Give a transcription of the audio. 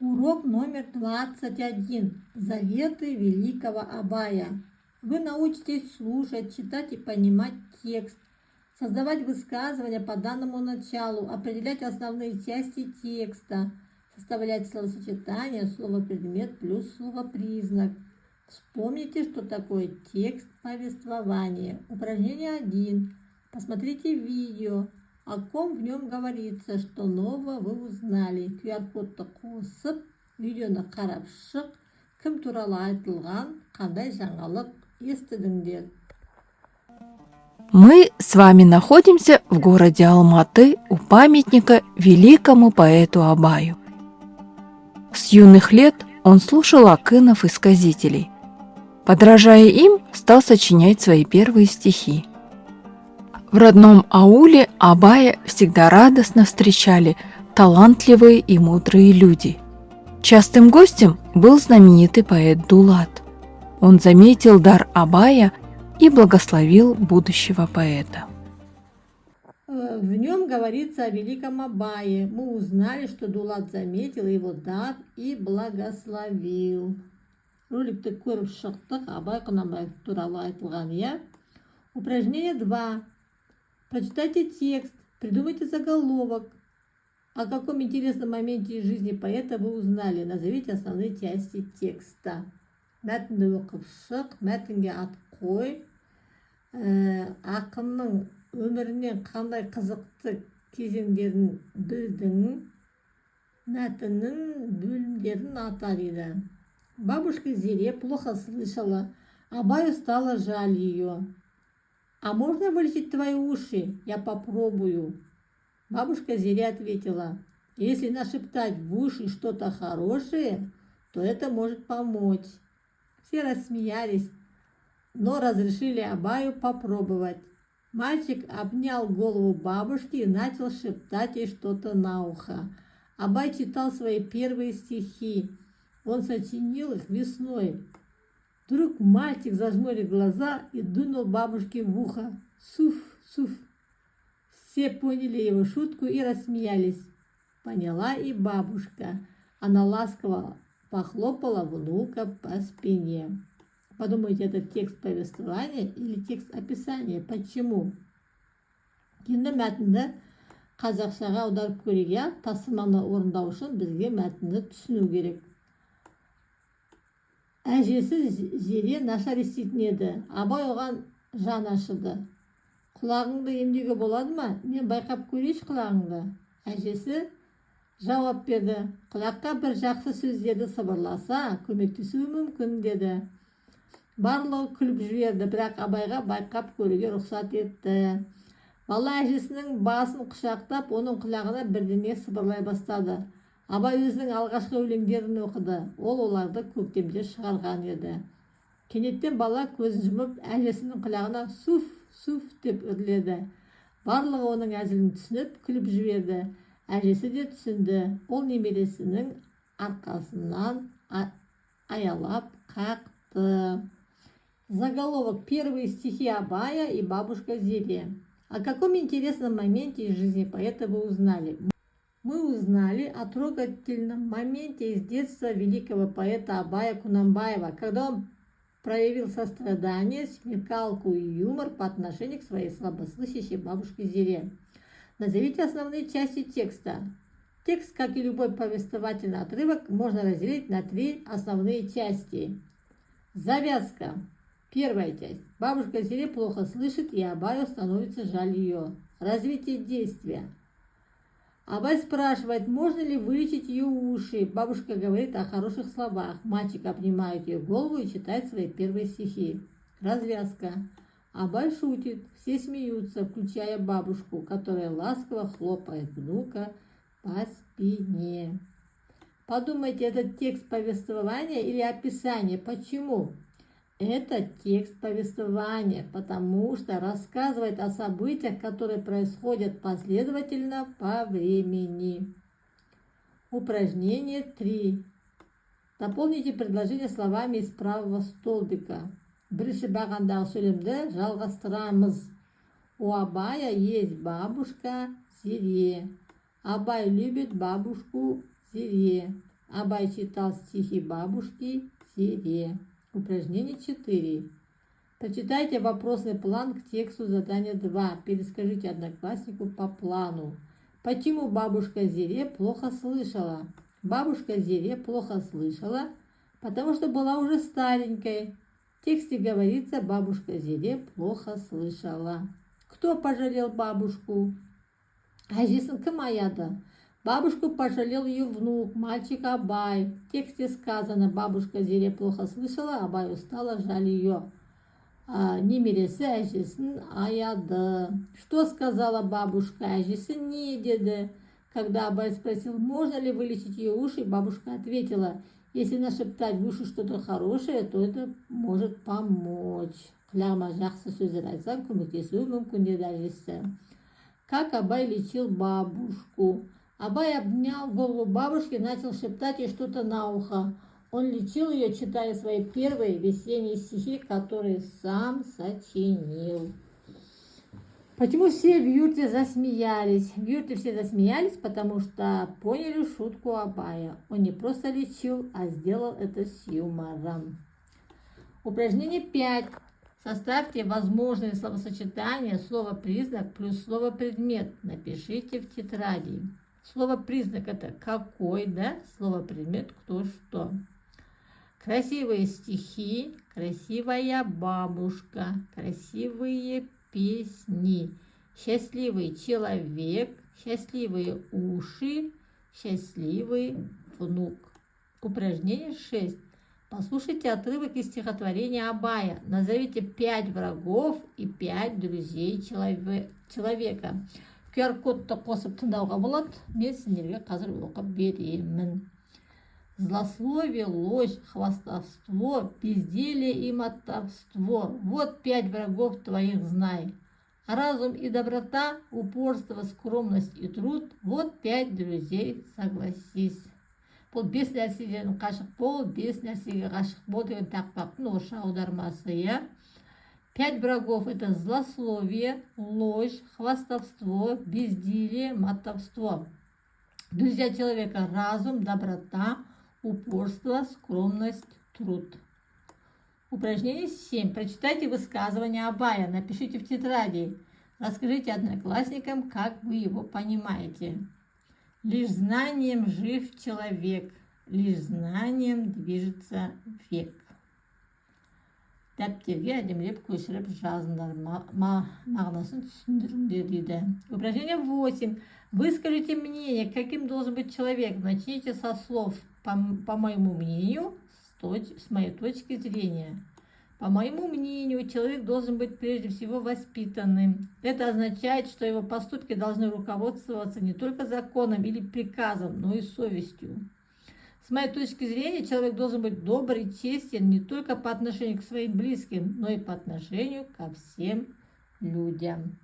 Урок номер 21. Заветы великого Абая. Вы научитесь слушать, читать и понимать текст, создавать высказывания по данному началу, определять основные части текста, составлять словосочетание, слово-предмет плюс слово-признак. Вспомните, что такое текст повествования. Упражнение 1. Посмотрите видео. О ком в нем говорится, что нового вы узнали. QR-кодты қосып, видеоны қарап шық, кім туралы айтылған, қандай жаңалық естідіңдер. Мы с вами находимся в городе Алматы у памятника великому поэту Абаю. С юных лет он слушал акынов и сказителей. Подражая им, стал сочинять свои первые стихи. В родном ауле Абая всегда радостно встречали талантливые и мудрые люди. Частым гостем был знаменитый поэт Дулат. Он заметил дар Абая и благословил будущего поэта. В нем говорится о великом Абае. Мы узнали, что Дулат заметил его дар и благословил. Роликті көріп шықтық, Абай Құнанбаев туралы айтылған, иә? Упражнение 2. Прочитайте текст, придумайте заголовок. О каком интересном моменте из жизни поэта вы узнали? Назовите основные части текста. Мәтінді оқып шық, мәтінге ат қой. Ақынның өмірінен қандай қызықты кезеңдерін білдің. Мәтіннің бөлімдерін ата дейді. Бабушка Зире плохо слышала. Абаю стало жаль ее. «А можно вылечить твои уши? Я попробую». Бабушка Зире ответила: «Если нашептать в уши что-то хорошее, то это может помочь». Все рассмеялись, но разрешили Абаю попробовать. Мальчик обнял голову бабушки и начал шептать ей что-то на ухо. Абай читал свои первые стихи. Он сочинил их весной. Вдруг мальчик зажмурил глаза и дунул бабушке в ухо. Суф, суф. Все поняли его шутку и рассмеялись. Поняла и бабушка. Она ласково похлопала внука по спине. Подумайте, это текст повествования или текст описания? Почему? Енді мәтінді қазақшаға аударып көрейік, иә? Тапсырманы орындау үшін бізге мәтінді түсіну керек. Әжесі Зере нашар еститін еді. Абай оған жан ашыды. Құлағыңды емдеуге болады ма? Мен байқап көрейінші құлағыңды. Әжесі жауап берді. Құлаққа бір жақсы сөздерді сыбырласа, көмектесуі мүмкін деді. Барлығы күліп жіберді, бірақ Абайға байқап көруге рұқсат етті. Бала әжесінің басын құшақтап, оның құлағына бірдеңе сыбырлай бастады. Абай өзінің алғашқы өлеңдерін оқыды. Ол оларды көктемде шығарған еді. Кенеттен бала көзін жұмып, әжесінің құлағына суф, суф деп үрледі. Барлығы оның әзілін түсініп, күліп жіберді. Әжесі де түсінді. Ол немересінің арқасынан аялап қақты. Заголовок: первые стихи Абая и бабушка Зире. О каком интересном моменте из жизни поэта вы узнали? Мы узнали о трогательном моменте из детства великого поэта Абая Кунанбаева, когда он проявил сострадание, смекалку и юмор по отношению к своей слабослышащей бабушке Зире. Назовите основные части текста. Текст, как и любой повествовательный отрывок, можно разделить на 3 основные части. Завязка. Первая часть. Бабушка Зире плохо слышит, и Абаю становится жаль ее. Развитие действия. Абай спрашивает, можно ли вылечить ее уши. Бабушка говорит о хороших словах. Мальчик обнимает ее голову и читает свои первые стихи. Развязка. Абай шутит. Все смеются, включая бабушку, которая ласково хлопает внука по спине. Подумайте, это текст повествования или описания? Почему? Это текст повествования, потому что рассказывает о событиях, которые происходят последовательно по времени. Упражнение 3. Дополните предложение словами из правого столбика. Бірінші бағандағы сөйлемді жалғастырамыз. У Абая есть бабушка Зире. Абай любит бабушку Зире. Абай читал стихи бабушки Зире. Упражнение 4. Прочитайте вопросный план к тексту задания 2. Перескажите однокласснику по плану. Почему бабушка Зире плохо слышала? Бабушка Зире плохо слышала, потому что была уже старенькой. В тексте говорится, бабушка Зире плохо слышала. Кто пожалел бабушку? Әжесін кім аяды? Бабушку пожалел ее внук, мальчик Абай. В тексте сказано, бабушка Зире плохо слышала, Абай устала, жаль ее. Немересі әжесін аяды. Что сказала бабушка? Әжесі не деді. Когда Абай спросил, можно ли вылечить ее уши, бабушка ответила, если нашептать в уши что-то хорошее, то это может помочь. Құлағыма жақсы сөздер айтсаң, көмектесуі мүмкін деді әжесі. Как Абай лечил бабушку? Абай обнял голову бабушки и начал шептать ей что-то на ухо. Он лечил ее, читая свои первые весенние стихи, которые сам сочинил. Почему все в юрте засмеялись? В юрте все засмеялись, потому что поняли шутку Абая. Он не просто лечил, а сделал это с юмором. Упражнение 5. Составьте возможные словосочетания слово-признак плюс слово-предмет. Напишите в тетради. Слово-признак это какой, да? Слово-предмет кто что. Красивые стихи, красивая бабушка, красивые песни, счастливый человек, счастливые уши, счастливый внук. Упражнение 6. Послушайте отрывок из стихотворения Абая. Назовите 5 врагов и 5 друзей человека. QR-кодты қосып тыңдауға болады. Мен сендерге қазір оқып беремін. Злословие, ложь, хвастовство, безделие и мотовство. Вот 5 врагов твоих знай. Разум и доброта, упорство, скромность и труд. Вот 5 друзей, согласись. Бұл 5 нәрседен қашық бол, 5 нәрсеге қашық бол деген тақпақтың орысша аудармасы, иә. 5 врагов – это злословие, ложь, хвастовство, безделие, мотовство. Друзья человека – разум, доброта, упорство, скромность, труд. Упражнение 7. Прочитайте высказывание Абая, напишите в тетради. Расскажите одноклассникам, как вы его понимаете. Лишь знанием жив человек, лишь знанием движется век. Дәптерге әдемілеп көшіріп жазыңдар, мағынасын түсіндіріңдер дейді. Упражнение 8. Выскажите мнение, каким должен быть человек. Начните со слов по моему мнению, с моей точки зрения. По моему мнению, человек должен быть прежде всего воспитанным. Это означает, что его поступки должны руководствоваться не только законом или приказом, но и совестью. С моей точки зрения, человек должен быть добр и честен не только по отношению к своим близким, но и по отношению ко всем людям.